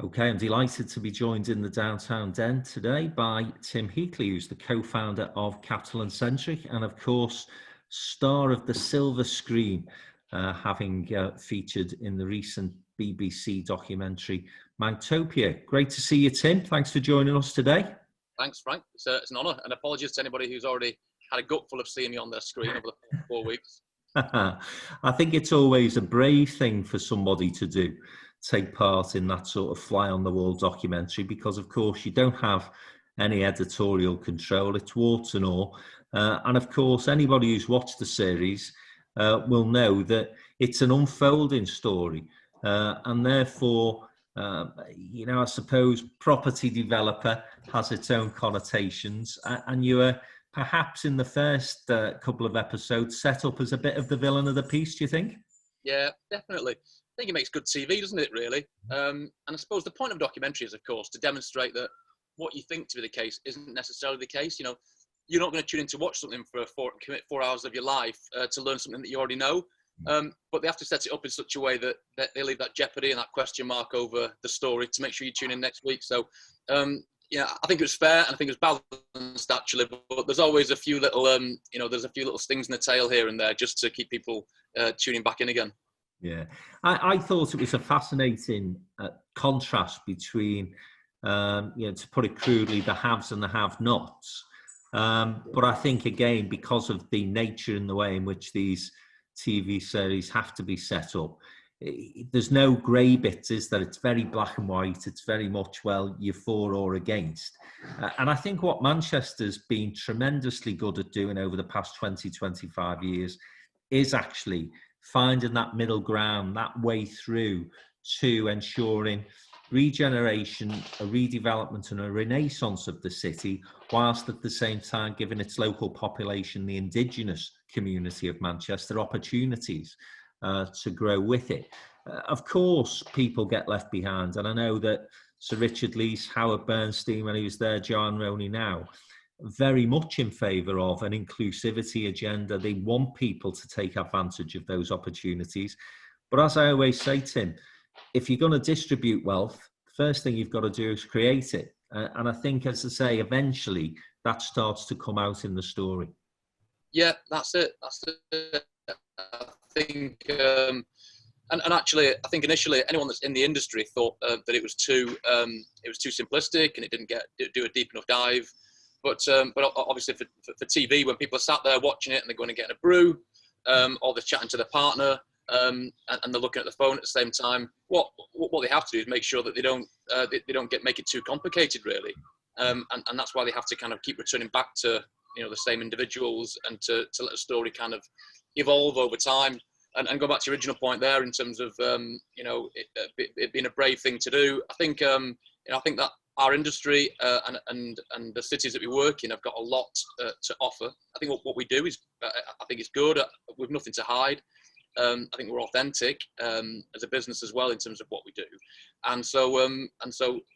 Okay, I'm delighted to be joined in the downtown den today by Tim Heatley, who's the co-founder of Capital Centric and, of course, star of the silver screen, having featured in the recent BBC documentary Mangtopia. Great to see you, Tim. Thanks for joining us today. Thanks, Frank. It's an honour, and apologies to anybody who's already had a gutful of seeing me on their screen over the past 4 weeks. I think it's always a brave thing for somebody to do, take part in that sort of fly on the wall documentary, because of course you don't have any editorial control. It's warts and all. And of course, anybody who's watched the series will know that it's an unfolding story. And therefore, I suppose property developer has its own connotations, and you are perhaps in the first couple of episodes set up as a bit of the villain of the piece, do you think? Yeah, definitely. I think it makes good TV, doesn't it, really? And I suppose the point of documentary is, of course, to demonstrate that what you think to be the case isn't necessarily the case. You know, you're not going to tune in to watch something for commit 4 hours of your life to learn something that you already know. But they have to set it up in such a way that they leave that jeopardy and that question mark over the story to make sure you tune in next week. So, yeah, I think it was fair, and I think it was balanced actually. But there's always a few little, there's a few little stings in the tail here and there just to keep people tuning back in again. Yeah, I thought it was a fascinating contrast between, to put it crudely, the haves and the have-nots. But I think, again, because of the nature and the way in which these TV series have to be set up, there's no grey bits, is there? It's very black and white. It's very much, well, you're for or against. And I think what Manchester's been tremendously good at doing over the past 20, 25 years is actually finding that middle ground, that way through to ensuring regeneration, a redevelopment and a renaissance of the city, whilst at the same time giving its local population, the indigenous community of Manchester, opportunities to grow with it. Of course, people get left behind, and I know that Sir Richard Leese, Howard Bernstein when he was there, Joanne Roney now, very much in favour of an inclusivity agenda. They want people to take advantage of those opportunities. But as I always say, Tim, if you're going to distribute wealth, the first thing you've got to do is create it. And I think, as I say, eventually that starts to come out in the story. Yeah, that's it. I think, and actually, I think initially anyone that's in the industry thought that it was too simplistic and it didn't do a deep enough dive. But obviously for TV, when people are sat there watching it and they're going to get a brew, or they're chatting to their partner, and they're looking at the phone at the same time, what they have to do is make sure that they don't make it too complicated, really. And that's why they have to kind of keep returning back to the same individuals and to let the story kind of evolve over time. And go back to your original point there in terms of it being a brave thing to do. I think that our industry and the cities that we work in have got a lot to offer. I think what we do is I think it's good. We've nothing to hide. I think we're authentic as a business as well in terms of what we do, and so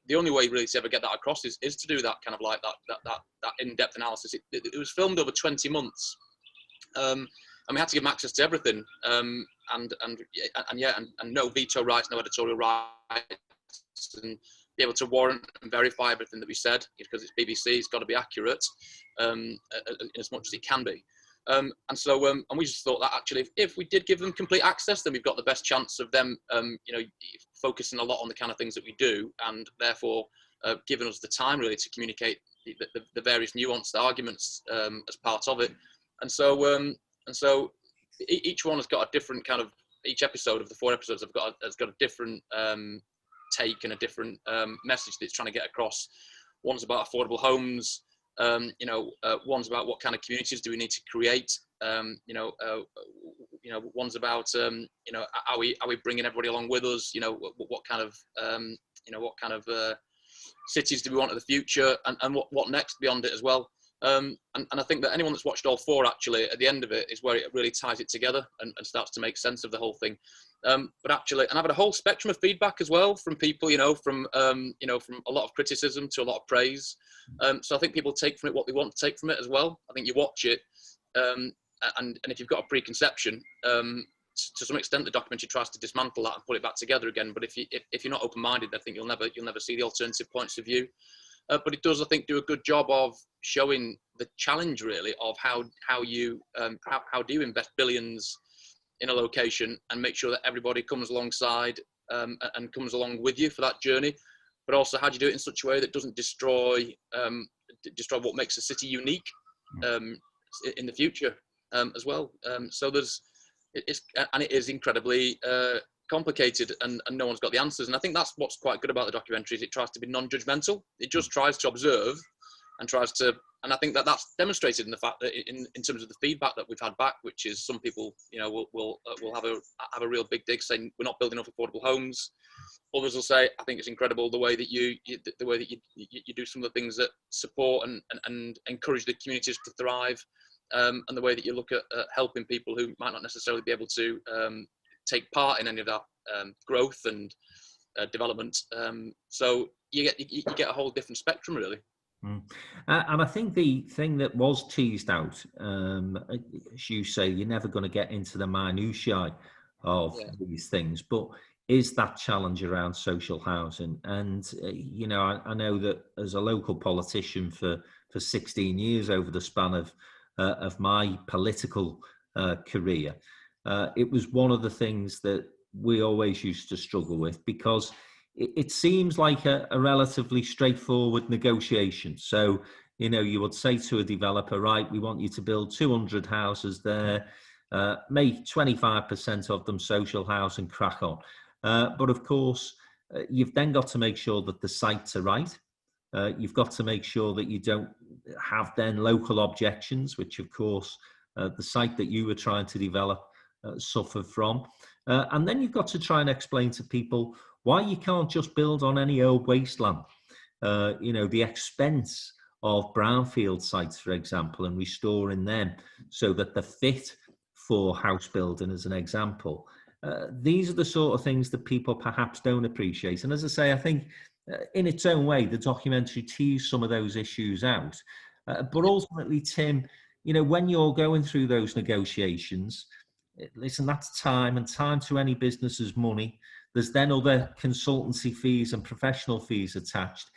the only way really to ever get that across is to do that kind of like that in-depth analysis. It was filmed over 20 months, and we had to give them access to everything, and no veto rights, no editorial rights, and be able to warrant and verify everything that we said, because it's BBC. It's got to be accurate as much as it can be. And we just thought that actually, if we did give them complete access, then we've got the best chance of them, focusing a lot on the kind of things that we do, and therefore giving us the time really to communicate the various nuanced arguments as part of it. And so each one has got a different kind of. Each episode of the 4 episodes has got a different take and a different message that it's trying to get across. One's about affordable homes. One's about what kind of communities do we need to create. One's about are we bringing everybody along with us? What kind of cities do we want in the future, and what next beyond it as well. And I think that anyone that's watched all 4, actually, at the end of it is where it really ties it together and starts to make sense of the whole thing. But actually, and I've had a whole spectrum of feedback as well from people, from a lot of criticism to a lot of praise. So I think people take from it what they want to take from it as well. I think you watch it, and if you've got a preconception, to some extent, the documentary tries to dismantle that and put it back together again. But if you're not open-minded, I think you'll never see the alternative points of view. But it does, I think, do a good job of showing the challenge really of how do you invest billions in a location and make sure that everybody comes alongside and comes along with you for that journey. But also, how do you do it in such a way that doesn't destroy what makes a city unique in the future as well. So it is incredibly complicated, and no one's got the answers. And I think that's what's quite good about the documentary, is it tries to be non-judgmental. It just tries to observe and tries to, and I think that's demonstrated in the fact that in terms of the feedback that we've had back, which is some people, will have a real big dig saying we're not building enough affordable homes. Others will say, I think it's incredible the way that you do some of the things that support and encourage the communities to thrive, and the way that you look at helping people who might not necessarily be able to take part in any of that growth and development. So you get a whole different spectrum, really. And I think the thing that was teased out, as you say, you're never going to get into the minutiae of these things, but is that challenge around social housing. And, I know that as a local politician for 16 years over the span of my political career, it was one of the things that we always used to struggle with, because it seems like a relatively straightforward negotiation. So, you would say to a developer, right, we want you to build 200 houses there, make 25% of them social housing, crack on. But of course, you've then got to make sure that the sites are right. You've got to make sure that you don't have then local objections, which of course the site that you were trying to develop suffered from. And then you've got to try and explain to people why you can't just build on any old wasteland. The expense of brownfield sites, for example, and restoring them so that they're fit for house building, as an example. These are the sort of things that people perhaps don't appreciate. And as I say, I think in its own way, the documentary teased some of those issues out. But ultimately, Tim, when you're going through those negotiations, listen, that's time, and time to any business is money. There's then other consultancy fees and professional fees attached.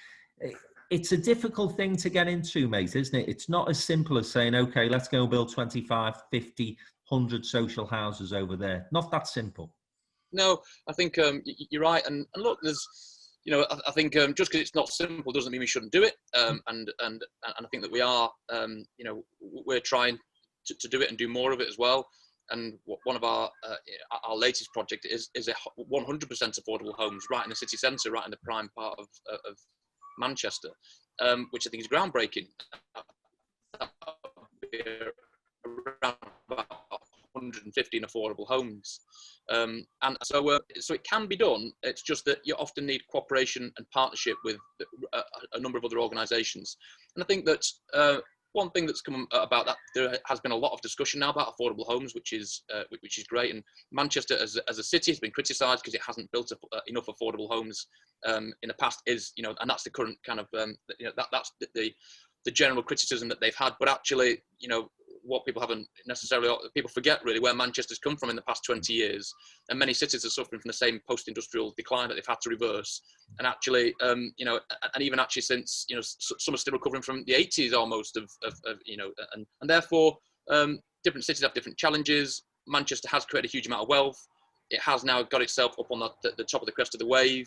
It's a difficult thing to get into, mate, isn't it? It's not as simple as saying, okay, let's go and build 25, 50, 100 social houses over there. Not that simple. No, I think you're right. And look, there's, I think just because it's not simple doesn't mean we shouldn't do it. And I think that we are, we're trying to do it and do more of it as well. And one of our latest project is a 100% affordable homes right in the city centre, right in the prime part of Manchester, which I think is groundbreaking. Around about 115 affordable homes, and so it can be done. It's just that you often need cooperation and partnership with a number of other organisations. And I think that one thing that's come about that, there has been a lot of discussion now about affordable homes, which is great. And Manchester as a city has been criticised because it hasn't built enough affordable homes in the past. And that's the current kind of that's the general criticism that they've had. But actually, what people forget really where Manchester's come from in the past 20 years, and many cities are suffering from the same post-industrial decline that they've had to reverse. And actually, and even actually since, some are still recovering from the 80s almost and therefore different cities have different challenges. Manchester has created a huge amount of wealth. It has now got itself up on the top of the crest of the wave,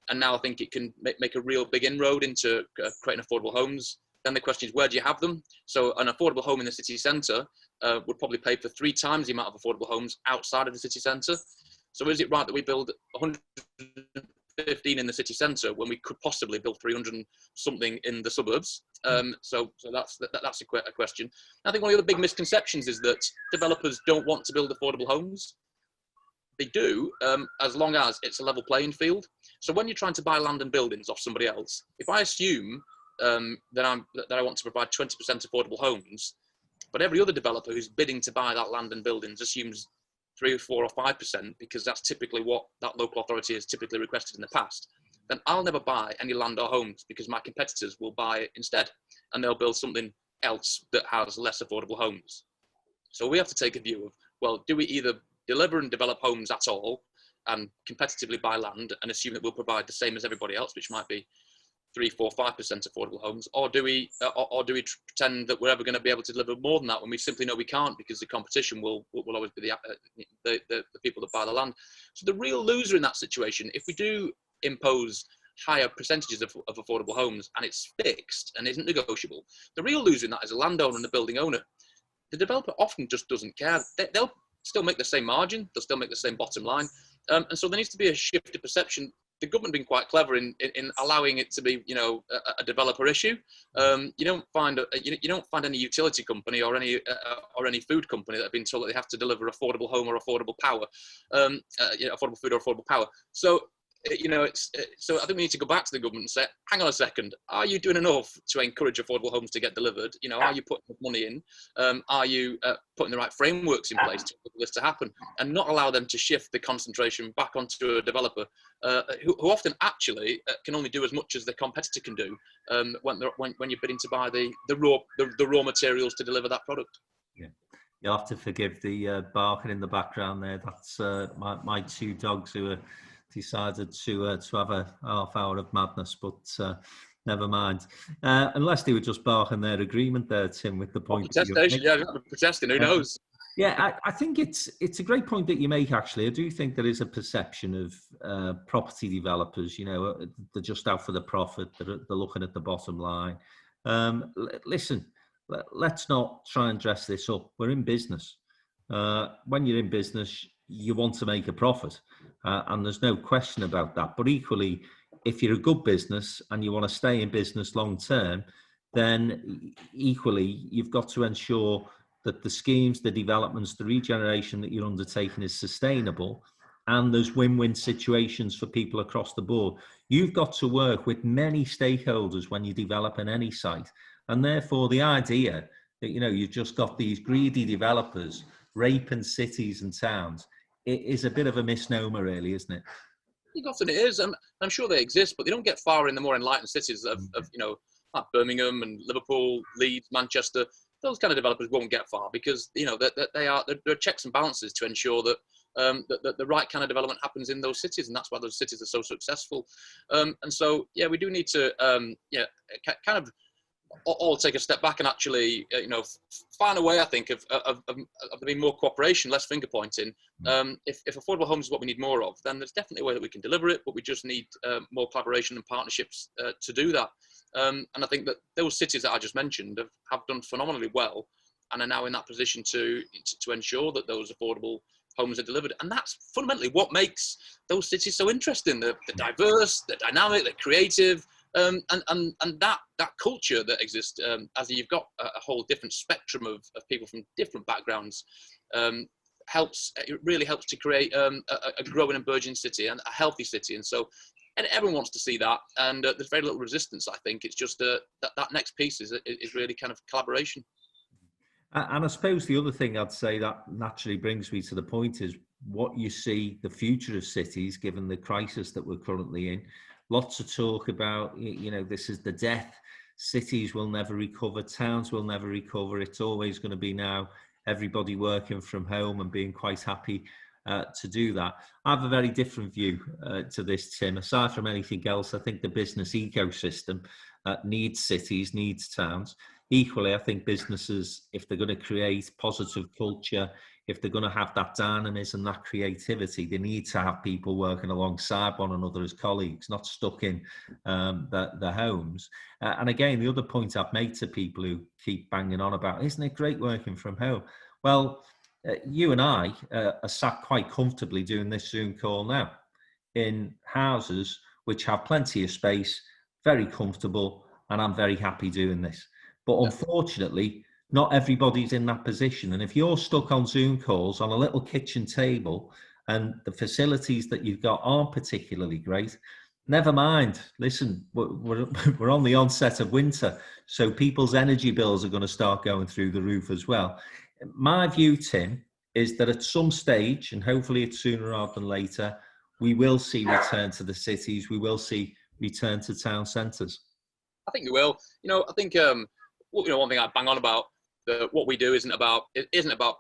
and now I think it can make a real big inroad into creating affordable homes. Then the question is, where do you have them? So an affordable home in the city centre would probably pay for 3 times the amount of affordable homes outside of the city centre. So is it right that we build 115 in the city centre when we could possibly build 300 and something in the suburbs? So that's a question. I think one of the big misconceptions is that developers don't want to build affordable homes. They do, as long as it's a level playing field. So when you're trying to buy land and buildings off somebody else, if I assume that I want to provide 20% affordable homes, but every other developer who's bidding to buy that land and buildings assumes 3 or 4 or 5%, because that's typically what that local authority has typically requested in the past, then I'll never buy any land or homes, because my competitors will buy it instead, and they'll build something else that has less affordable homes. So we have to take a view of, well, do we either deliver and develop homes at all and competitively buy land and assume that we'll provide the same as everybody else, which might be 3, 4, 5% affordable homes, or do we pretend that we're ever going to be able to deliver more than that when we simply know we can't, because the competition will always be the people that buy the land. So the real loser in that situation, if we do impose higher percentages of affordable homes and it's fixed and isn't negotiable, the real loser in that is a landowner and the building owner. The developer often just doesn't care. They'll still make the same margin, they'll still make the same bottom line, and so there needs to be a shift of perception. The government being quite clever in allowing it to be, a developer issue. You don't find any utility company or any food company that have been told that they have to deliver affordable home or affordable power, affordable food or affordable power. So so I think we need to go back to the government and say, hang on a second, are you doing enough to encourage affordable homes to get delivered? Are you putting money in? Are you putting the right frameworks in place to allow this to happen, and not allow them to shift the concentration back onto a developer who often actually can only do as much as the competitor can do when you're bidding to buy the raw materials to deliver that product. Yeah. You'll have to forgive the barking in the background there. That's my 2 dogs who are decided to have a half hour of madness, but never mind. Unless they were just barking their agreement there, Tim, with the point. Protestation, yeah, protesting. Who knows? Yeah, I think it's a great point that you make. Actually, I do think there is a perception of property developers. They're just out for the profit. They're looking at the bottom line. Listen, let's not try and dress this up. We're in business. When you're in business, you want to make a profit, and there's no question about that. But equally, if you're a good business and you want to stay in business long term, then equally you've got to ensure that the schemes, the developments, the regeneration that you're undertaking is sustainable, and there's win-win situations for people across the board. You've got to work with many stakeholders when you develop in any site, and therefore the idea that you've just got these greedy developers raping cities and towns, it is a bit of a misnomer, really, isn't it? I think often it is. I'm sure they exist, but they don't get far in the more enlightened cities of like Birmingham and Liverpool, Leeds, Manchester. Those kind of developers won't get far because there are checks and balances to ensure that that the right kind of development happens in those cities, and that's why those cities are so successful. And so, yeah, we do need to kind of all take a step back and actually, find a way, I think, of there being more cooperation, less finger pointing. If affordable homes is what we need more of, then there's definitely a way that we can deliver it, but we just need more collaboration and partnerships to do that. And I think that those cities that I just mentioned have done phenomenally well and are now in that position to ensure that those affordable homes are delivered. And that's fundamentally what makes those cities so interesting. They're diverse, they're dynamic, they're creative. And that culture that exists, as you've got a whole different spectrum of people from different backgrounds, it really helps to create a growing and burgeoning city and a healthy city. And so, and everyone wants to see that, and there's very little resistance. I think it's just that next piece is really kind of collaboration. And I suppose the other thing I'd say that naturally brings me to the point is what you see the future of cities, given the crisis that we're currently in. Lots of talk about, this is the death. Cities will never recover. Towns will never recover. It's always going to be now everybody working from home and being quite happy to do that. I have a very different view to this, Tim. Aside from anything else, I think the business ecosystem needs cities, needs towns. Equally, I think businesses, if they're going to create positive culture, if they're going to have that dynamism, that creativity, they need to have people working alongside one another as colleagues, not stuck in their homes. And again, the other point I've made to people who keep banging on about, isn't it great working from home? Well, you and I are sat quite comfortably doing this Zoom call now in houses which have plenty of space, very comfortable, and I'm very happy doing this. But unfortunately, not everybody's in that position. And if you're stuck on Zoom calls on a little kitchen table and the facilities that you've got aren't particularly great, never mind. Listen, we're on the onset of winter, so people's energy bills are going to start going through the roof as well. My view, Tim, is that at some stage, and hopefully it's sooner rather than later, we will see return to the cities. We will see return to town centres. I think we will. I think one thing I bang on about what we do isn't about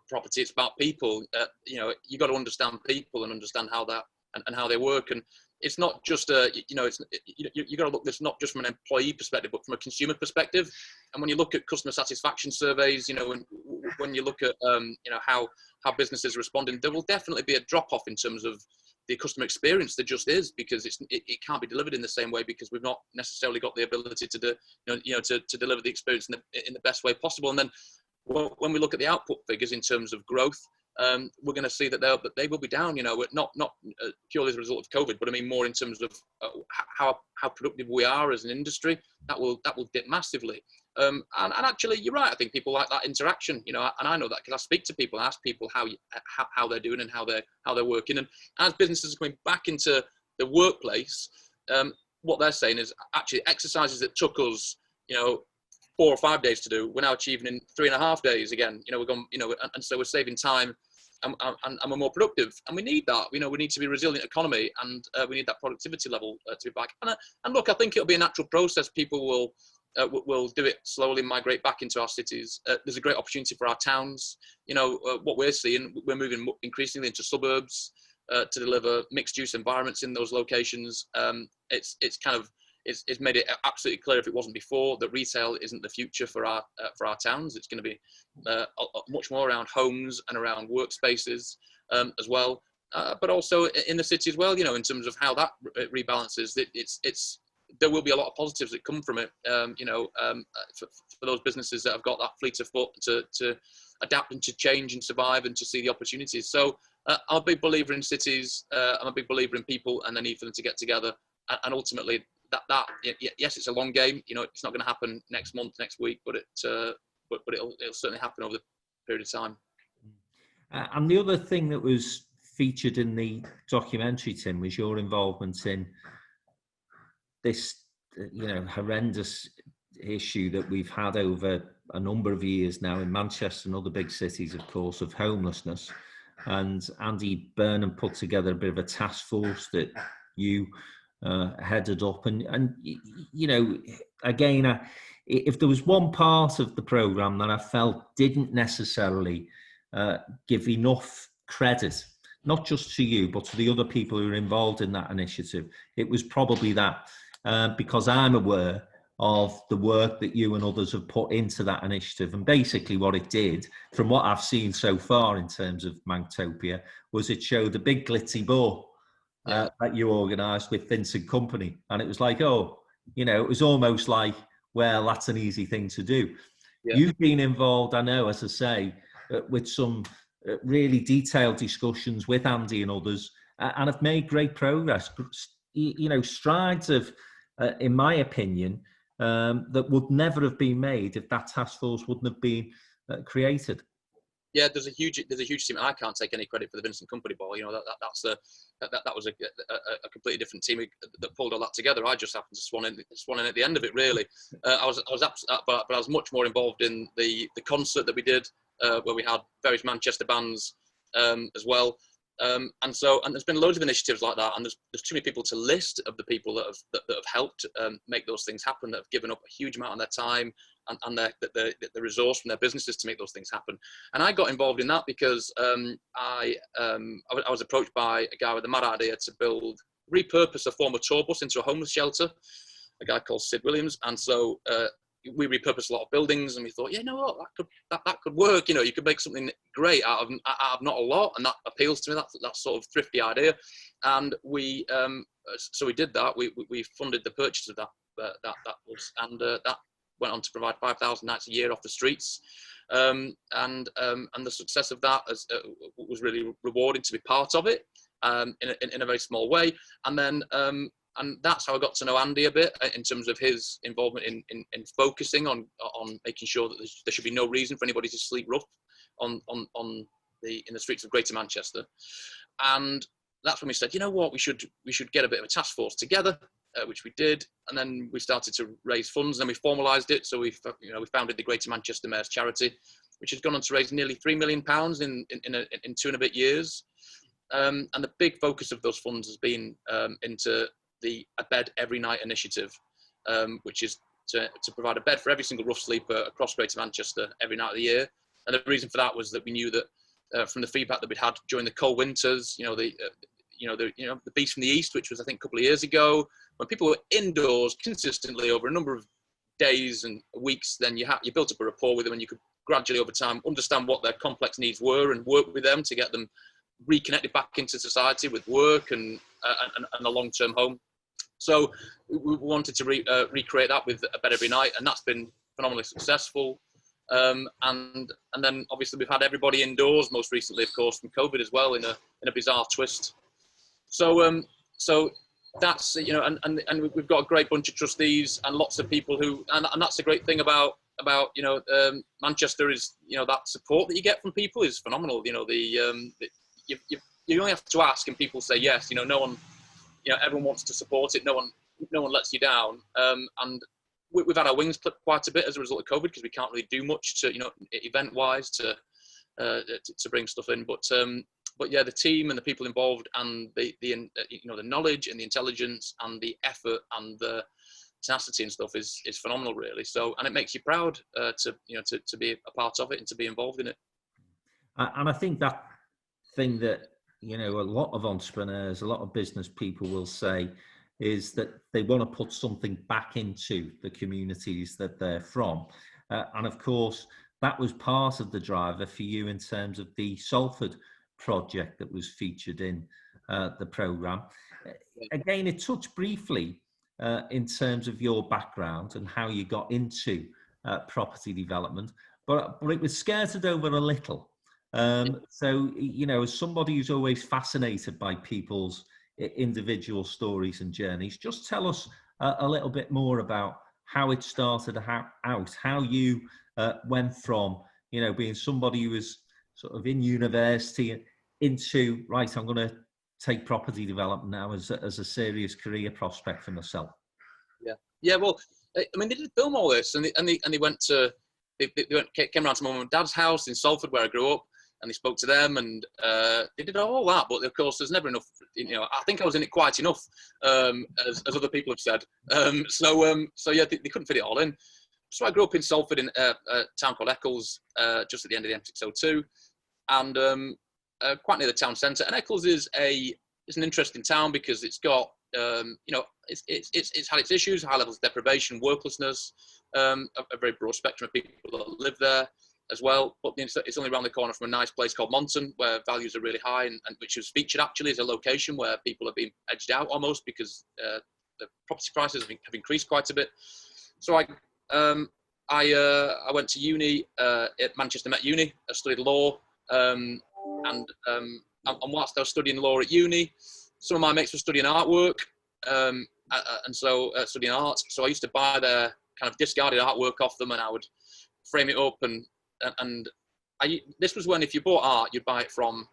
property. It's about people. You know, you got to understand people and understand how that and how they work. And it's not just you got to look. It's not just from an employee perspective, but from a consumer perspective. And when you look at customer satisfaction surveys, you know, when you look at you know, how businesses are responding, there will definitely be a drop off in terms of the customer experience. There just is, because it can't be delivered in the same way, because we've not necessarily got the ability to do, to deliver the experience in the best way possible. And then when we look at the output figures in terms of growth, we're going to see that they will be down. You know, not purely as a result of COVID, but I mean more in terms of how productive we are as an industry. That will dip massively. And actually, you're right. I think people like that interaction, you know, and I know that because I speak to people, I ask people how they're doing and how they're working. And as businesses are going back into the workplace, what they're saying is actually exercises that took us, you know, 4 or 5 days to do, we're now achieving in 3.5 days again. You know, we're going, you know, and so we're saving time and we're more productive. And we need that. You know, we need to be a resilient economy, and we need that productivity level to be back. And look, I think it'll be a natural process. People will do it slowly, migrate back into our cities. There's a great opportunity for our towns. You know, what we're seeing, we're moving increasingly into suburbs to deliver mixed-use environments in those locations. It's made it absolutely clear, if it wasn't before, that retail isn't the future for our towns. It's going to be much more around homes and around workspaces as well, but also in the city as well. You know, in terms of how that rebalances, there will be a lot of positives that come from it. You know, for those businesses that have got that fleet of foot to adapt and to change and survive and to see the opportunities. So I'm a big believer in cities. I'm a big believer in people and the need for them to get together, and ultimately. Yes, it's a long game. You know, it's not going to happen next month, next week, but it'll certainly happen over the period of time. And the other thing that was featured in the documentary, Tim, was your involvement in this, you know, horrendous issue that we've had over a number of years now in Manchester and other big cities, of course, of homelessness. And Andy Burnham put together a bit of a task force that you headed up, and you know, again, if there was one part of the programme that I felt didn't necessarily give enough credit, not just to you but to the other people who are involved in that initiative, it was probably that, because I'm aware of the work that you and others have put into that initiative. And basically what it did, from what I've seen so far in terms of Mangtopia, was it showed a big glitzy ball that you organised with Vincent Company. And it was like, oh, you know, it was almost like, well, that's an easy thing to do. Yeah. You've been involved, I know, as I say, with some really detailed discussions with Andy and others, and have made great progress. You know, strides of, in my opinion, that would never have been made if that task force wouldn't have been created. Yeah, there's a huge team. I can't take any credit for the Vincent Company ball. You know, that was a completely different team that pulled all that together. I just happened to swan in at the end of it. Really, but I was much more involved in the concert that we did, where we had various Manchester bands as well. And there's been loads of initiatives like that, and there's too many people to list of the people that have helped make those things happen, that have given up a huge amount of their time and the resource from their businesses to make those things happen. And I got involved in that because I was approached by a guy with a mad idea to repurpose a former tour bus into a homeless shelter, a guy called Sid Williams. And so we repurposed a lot of buildings, and we thought, yeah, you know what, that could work. You know, you could make something great out of not a lot, and that appeals to me. That sort of thrifty idea, and so we did that. We funded the purchase of that went on to provide 5,000 nights a year off the streets, and the success of that was really rewarding to be part of it, in a very small way, and then. And that's how I got to know Andy a bit, in terms of his involvement in focusing on making sure that there should be no reason for anybody to sleep rough in the streets of Greater Manchester. And that's when we said, you know what, we should get a bit of a task force together, which we did. And then we started to raise funds, and then we formalised it. So we founded the Greater Manchester Mayor's Charity, which has gone on to raise nearly £3 million in 2 and a bit years. And the big focus of those funds has been into the A Bed Every Night initiative, which is to provide a bed for every single rough sleeper across Greater Manchester every night of the year. And the reason for that was that we knew that from the feedback that we'd had during the cold winters, the Beast from the East, which was I think a couple of years ago, when people were indoors consistently over a number of days and weeks, then you built up a rapport with them, and you could gradually over time understand what their complex needs were and work with them to get them reconnected back into society with work and a long-term home. So we wanted to recreate that with a bed every night, and that's been phenomenally successful. And then obviously we've had everybody indoors most recently, of course, from COVID as well, in a bizarre twist. So that's, and we've got a great bunch of trustees and lots of people who, and that's the great thing about Manchester is, that support that you get from people is phenomenal. You only have to ask and people say yes. No one, everyone wants to support it. No one lets you down. And we've had our wings clipped quite a bit as a result of COVID, because we can't really do much to, event-wise to bring stuff in. But yeah, the team and the people involved, and the knowledge and the intelligence and the effort and the tenacity and stuff is phenomenal, really. So, and it makes you proud to be a part of it and to be involved in it. And I think that thing that a lot of entrepreneurs, a lot of business people will say is that they want to put something back into the communities that they're from, and of course that was part of the driver for you in terms of the Salford project that was featured in the programme. Again, it touched briefly in terms of your background and how you got into property development, but it was skirted over a little. So, as somebody who's always fascinated by people's individual stories and journeys, just tell us a little bit more about how it started out, how you went from, being somebody who was sort of in university into, right, I'm going to take property development now as a serious career prospect for myself. Yeah. Well, I mean, they did film all this, and they went to, came around to Mum and Dad's house in Salford where I grew up, and they spoke to them, and they did all that. But of course, there's never enough. I think I was in it quite enough, as other people have said. So yeah, they couldn't fit it all in. So I grew up in Salford in a town called Eccles, just at the end of the M602, and quite near the town centre. And Eccles is an interesting town because it's got it's had its issues, high levels of deprivation, worklessness, a very broad spectrum of people that live there as well. But it's only around the corner from a nice place called Monton, where values are really high, and which was featured actually as a location where people have been edged out almost because the property prices have increased quite a bit. So I went to uni at Manchester Met Uni. I studied law, and whilst I was studying law at uni, some of my mates were studying artwork, and so studying art. So I used to buy their kind of discarded artwork off them, and I would frame it up. And this was when, if you bought art, you'd buy it from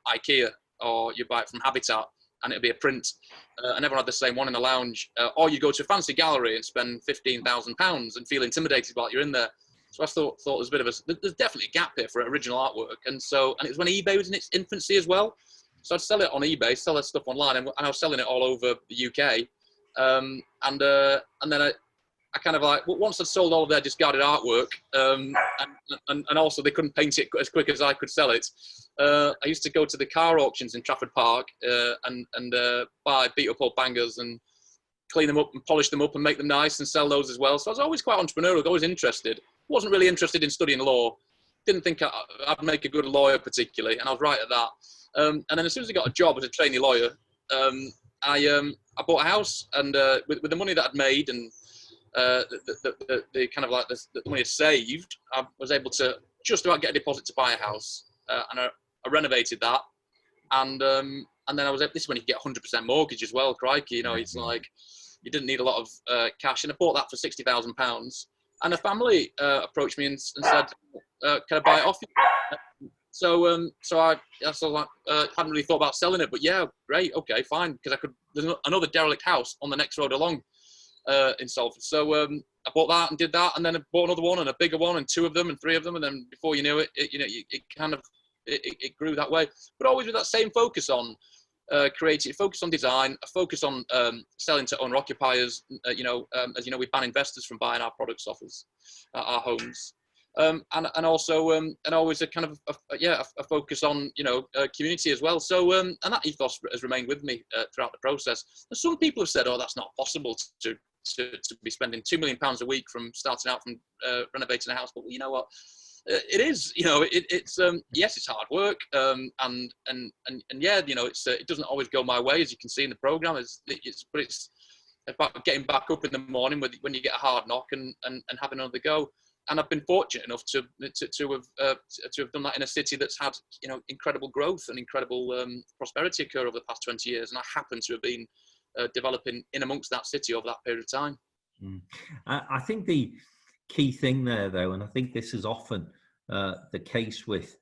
IKEA, or you'd buy it from Habitat, and it'd be a print, and everyone had the same one in the lounge. Or you go to a fancy gallery and spend £15,000 and feel intimidated while you're in there. So I thought there's a bit of there's definitely a gap here for original artwork. And it was when eBay was in its infancy as well. So I'd sell it on eBay, sell that stuff online, and I was selling it all over the UK. And then I kind of like, once I'd sold all of their discarded artwork, and also they couldn't paint it as quick as I could sell it, I used to go to the car auctions in Trafford Park and buy beat up old bangers and clean them up and polish them up and make them nice and sell those as well. So I was always quite entrepreneurial, always interested. Wasn't really interested in studying law. Didn't think I'd make a good lawyer particularly, and I was right at that. And then as soon as I got a job as a trainee lawyer, I bought a house, and with the money that I'd made and the kind of like the money I saved, I was able to just about get a deposit to buy a house, and I renovated that, and then I was able, this is when you get 100% mortgage as well. Crikey, it's like you didn't need a lot of cash, and I bought that for £60,000. And a family approached me and said, "Can I buy it off you?" So I hadn't really thought about selling it, but yeah, great, okay, fine, because there's another derelict house on the next road along in Salford. So I bought that and did that, and then I bought another one and a bigger one and two of them and three of them, and then before you knew it, it grew that way. But always with that same focus on creative, focus on design, a focus on selling to owner occupiers. As you know, we ban investors from buying our products off us, our homes. And also and always a kind of a focus on community as well. So and that ethos has remained with me throughout the process. And some people have said, "Oh, that's not possible to be spending £2 million a week from starting out from renovating a house." But you know what? It is. It's yes, it's hard work. And yeah, it doesn't always go my way, as you can see in the program. But it's about getting back up in the morning when you get a hard knock and having another go. And I've been fortunate enough to have done that in a city that's had incredible growth and incredible prosperity occur over the past 20 years. And I happen to have been developing in amongst that city over that period of time. I think the key thing there, though, and I think this is often the case with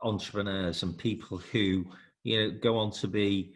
entrepreneurs and people who go on to be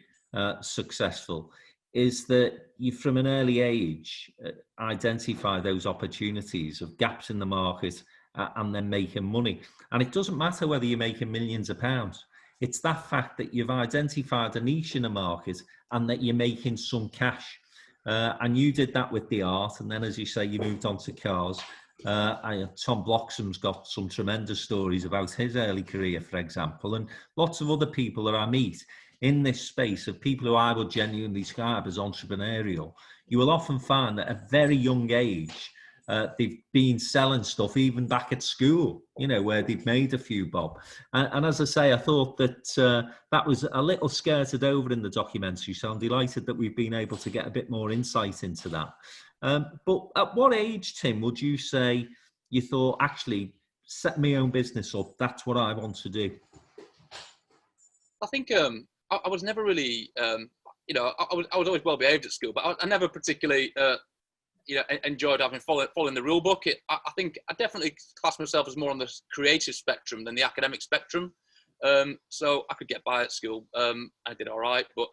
successful, is that you, from an early age, identify those opportunities of gaps in the market and then making money. And it doesn't matter whether you're making millions of pounds. It's that fact that you've identified a niche in a market and that you're making some cash. And you did that with the art. And then, as you say, you moved on to cars. Tom Bloxham's got some tremendous stories about his early career, for example, and lots of other people that I meet in this space of people who I would genuinely describe as entrepreneurial. You will often find that at a very young age, they've been selling stuff even back at school, where they've made a few bob. And as I say, I thought that that was a little skirted over in the documentary, so I'm delighted that we've been able to get a bit more insight into that. But at what age, Tim, would you say you thought, actually, set my own business up, that's what I want to do? I think I was never really, I was always well behaved at school, but I never particularly, enjoyed following the rule book. I think I definitely class myself as more on the creative spectrum than the academic spectrum. So I could get by at school. I did all right, but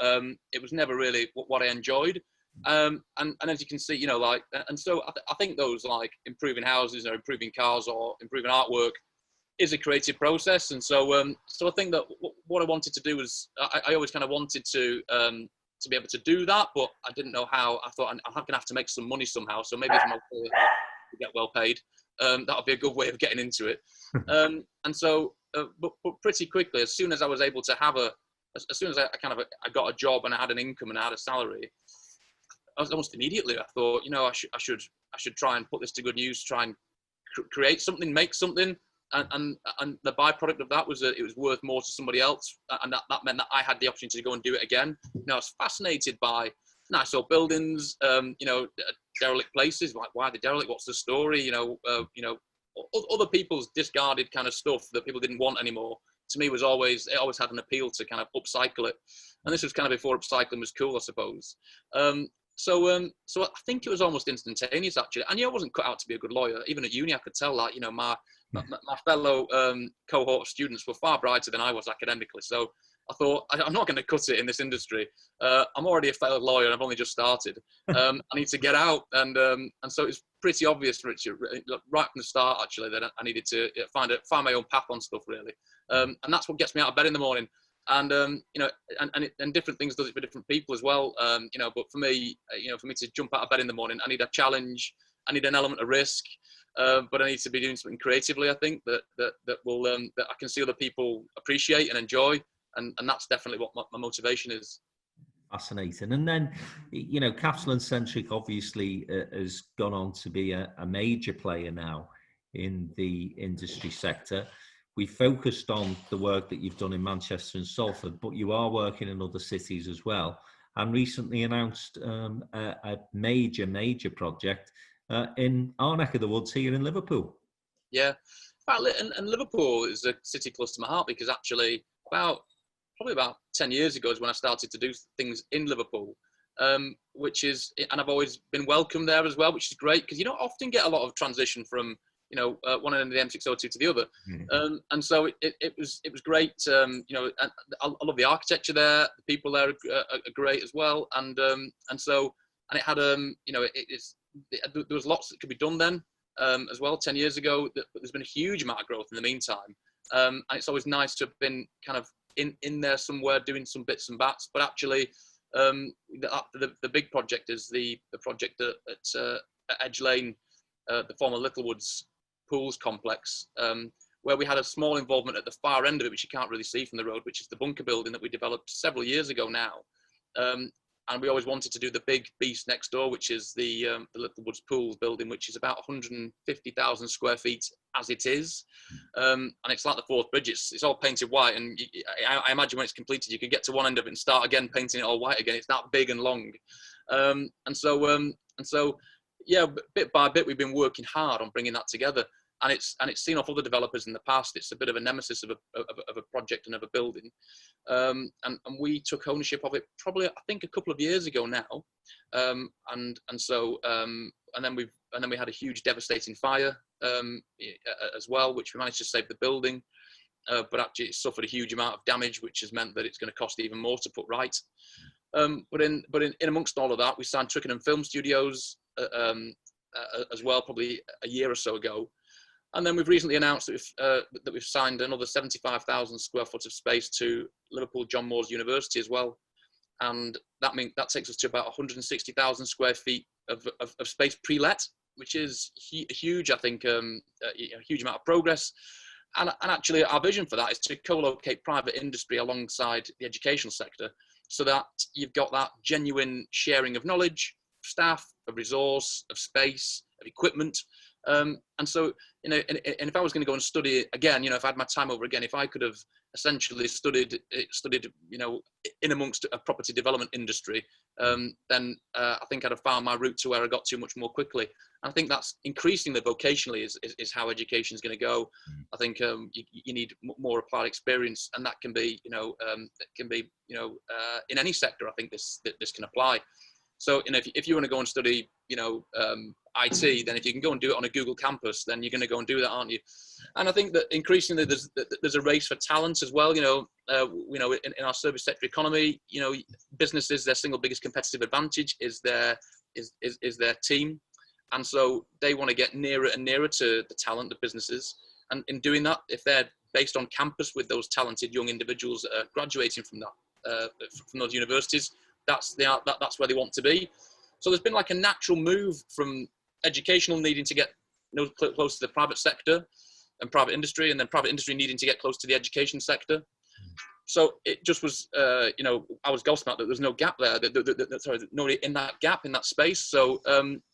it was never really what I enjoyed. And as you can see, so I think those like improving houses or improving cars or improving artwork is a creative process. And so I think that what I wanted to do was I always kind of wanted to be able to do that, but I didn't know how. I thought I'm going to have to make some money somehow. So maybe if I'm to get well paid, that would be a good way of getting into it. And so, but pretty quickly, as soon as I was able to as soon as I got a job and I had an income and I had a salary, almost immediately I thought, I should try and put this to good use, try and create something, make something. And the byproduct of that was that it was worth more to somebody else, and that meant that I had the opportunity to go and do it again. I was fascinated by nice old buildings, derelict places. Like, why are they derelict? What's the story? Other people's discarded kind of stuff that people didn't want anymore. To me, it always had an appeal to kind of upcycle it, and this was kind of before upcycling was cool, I suppose. So I think it was almost instantaneous, actually. And I wasn't cut out to be a good lawyer. Even at uni, I could tell that. My fellow cohort of students were far brighter than I was academically. So I thought, I'm not going to cut it in this industry. I'm already a failed lawyer and I've only just started. I need to get out. And so it's pretty obvious, Richard, right from the start, actually, that I needed to find my own path on stuff, really. And that's what gets me out of bed in the morning. And and different things does it for different people as well. But for me, for me to jump out of bed in the morning, I need a challenge. I need an element of risk. But I need to be doing something creatively, I think, that will that I can see other people appreciate and enjoy, and that's definitely what my motivation is. Fascinating. And then, Capital Centric obviously has gone on to be a major player now in the industry sector. We focused on the work that you've done in Manchester and Salford, but you are working in other cities as well, and recently announced a major project in our neck of the woods here in Liverpool. Yeah, and Liverpool is a city close to my heart, because actually probably about 10 years ago is when I started to do things in Liverpool, and I've always been welcome there as well, which is great, because you don't often get a lot of transition from one end of the M602 to the other. And so it was great. And I love the architecture there. The people there are great as well. And it had there was lots that could be done then as well 10 years ago. But there's been a huge amount of growth in the meantime. And it's always nice to have been kind of in there somewhere doing some bits and bats. But actually, the big project is the project at Edge Lane, the former Littlewoods Pools complex, where we had a small involvement at the far end of it, which you can't really see from the road, which is the bunker building that we developed several years ago now. And we always wanted to do the big beast next door, which is the Littlewoods Pools building, which is about 150,000 square feet as it is. And it's like the Forth Bridge. It's all painted white. And I imagine when it's completed, you can get to one end of it and start again painting it all white again. It's that big and long. And so, yeah, bit by bit, we've been working hard on bringing that together. And it's seen off other developers in the past. It's a bit of a nemesis of a project and of a building, and we took ownership of it probably, I think, a couple of years ago now, and then we had a huge devastating fire as well, which we managed to save the building, but actually it suffered a huge amount of damage, which has meant that it's going to cost even more to put right. But in amongst all of that, we signed Twickenham Film Studios as well, probably a year or so ago. And then we've recently announced that we've signed another 75,000 square foot of space to Liverpool John Moores University as well. And that takes us to about 160,000 square feet of space pre-let, which is huge, I think, a huge amount of progress. And actually our vision for that is to co-locate private industry alongside the educational sector, so that you've got that genuine sharing of knowledge, staff, of resource, of space, of equipment. And so, and if I was going to go and study again, if I had my time over again, if I could have essentially studied, in amongst a property development industry, then I think I'd have found my route to where I got to much more quickly. And I think that's increasingly vocationally is how education is going to go. I think you need more applied experience, and that can be, in any sector. I think this can apply. So, if you want to go and study, IT, then if you can go and do it on a Google campus, then you're going to go and do that, aren't you? And I think that increasingly there's a race for talent as well. In our service sector economy, businesses, their single biggest competitive advantage is their team, and so they want to get nearer and nearer to the talent of businesses. And in doing that, if they're based on campus with those talented young individuals that are graduating from those universities, that's where they want to be. So there's been like a natural move from educational needing to get close to the private sector and private industry, and then private industry needing to get close to the education sector. So it just was, I was gobsmacked that there's no gap there, nobody in that gap, in that space. So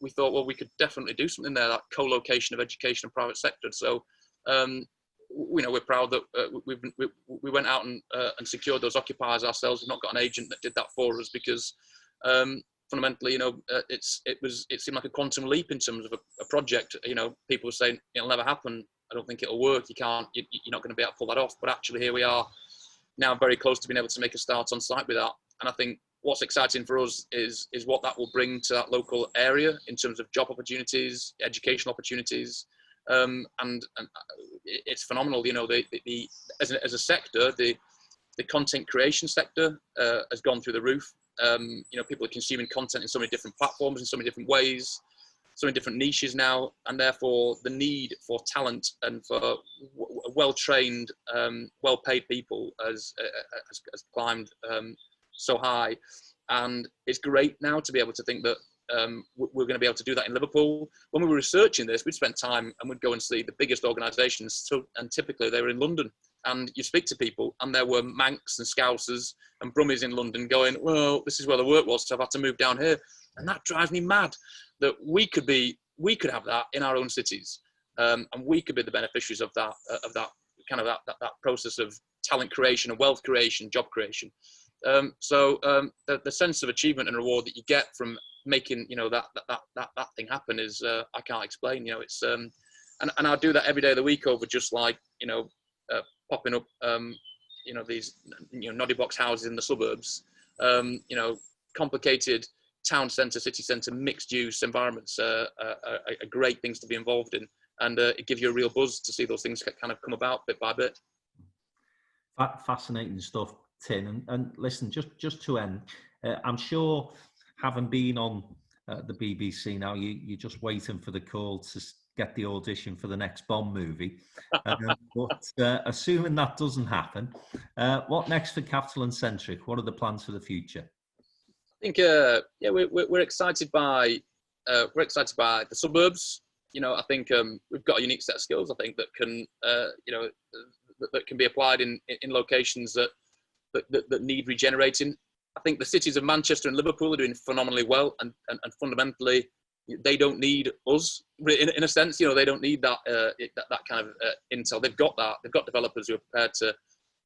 we thought, well, we could definitely do something there, that co-location of education and private sector. So, we're proud that we went out and secured those occupiers ourselves. We've not got an agent that did that for us, because fundamentally, it seemed like a quantum leap in terms of a project. People were saying it'll never happen. I don't think it'll work. You're not going to be able to pull that off. But actually, here we are now, very close to being able to make a start on site with that. And I think what's exciting for us is what that will bring to that local area in terms of job opportunities, educational opportunities, and it's phenomenal. As a sector, the content creation sector has gone through the roof. People are consuming content in so many different platforms, in so many different ways, so many different niches now, and therefore the need for talent and for well-trained, well-paid people has climbed so high. And it's great now to be able to think that we're going to be able to do that in Liverpool. When we were researching this, we'd spend time and we'd go and see the biggest organisations, and typically they were in London. And you speak to people, and there were Mancs and Scousers and Brummies in London going, well, this is where the work was, so I've had to move down here. And that drives me mad, that we could have that in our own cities, and we could be the beneficiaries of that process of talent creation and wealth creation, job creation. So the sense of achievement and reward that you get from making that thing happen is I can't explain. It's and I do that every day of the week over just like popping up these noddy box houses in the suburbs, complicated town centre, city centre, mixed use environments are great things to be involved in, and it gives you a real buzz to see those things kind of come about bit by bit. Fascinating stuff, Tim. And listen, just to end, I'm sure, having been on the BBC now, you're just waiting for the call to get the audition for the next Bond movie. But assuming that doesn't happen, what next for Capital and Centric? What are the plans for the future? I think we're excited by the suburbs. I think we've got a unique set of skills. I think that can that can be applied in locations that need regenerating. I think the cities of Manchester and Liverpool are doing phenomenally well, and fundamentally they don't need us in a sense. They don't need that kind of intel. They've got that. They've got developers who are prepared to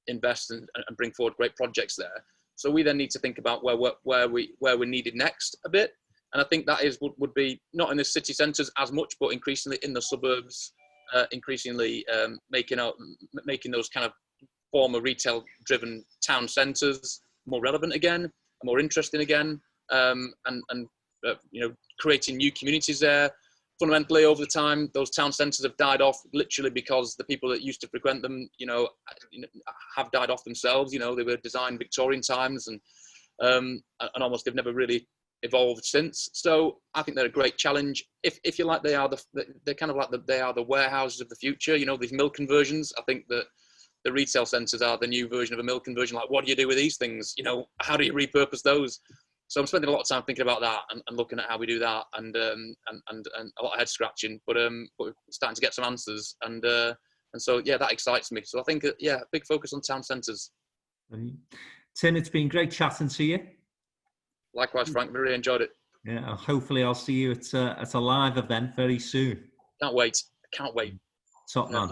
invest and bring forward great projects there. So we then need to think about where we're needed next a bit. And I think that would be not in the city centres as much, but increasingly in the suburbs, increasingly making those kind of former retail-driven town centres more relevant again, more interesting again, and creating new communities there. Fundamentally, over the time, those town centres have died off literally because the people that used to frequent them, have died off themselves. They were designed Victorian times, and almost they've never really evolved since. So I think they're a great challenge. If you like, they're kind of like they are the warehouses of the future. These mill conversions. I think that the retail centres are the new version of a mill conversion. Like, what do you do with these things? How do you repurpose those? So I'm spending a lot of time thinking about that and looking at how we do that, and a lot of head scratching, but we're starting to get some answers, and so that excites me. So I think big focus on town centres. Tim, it's been great chatting to you. Likewise, Frank, really enjoyed it. Yeah, hopefully I'll see you at a live event very soon. Can't wait. Top man.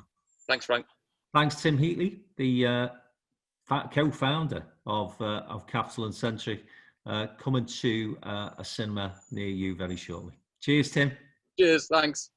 Thanks, Frank. Thanks, Tim Heatley, the co-founder of Capital and Centric. Coming to a cinema near you very shortly. Cheers, Tim. Cheers, thanks.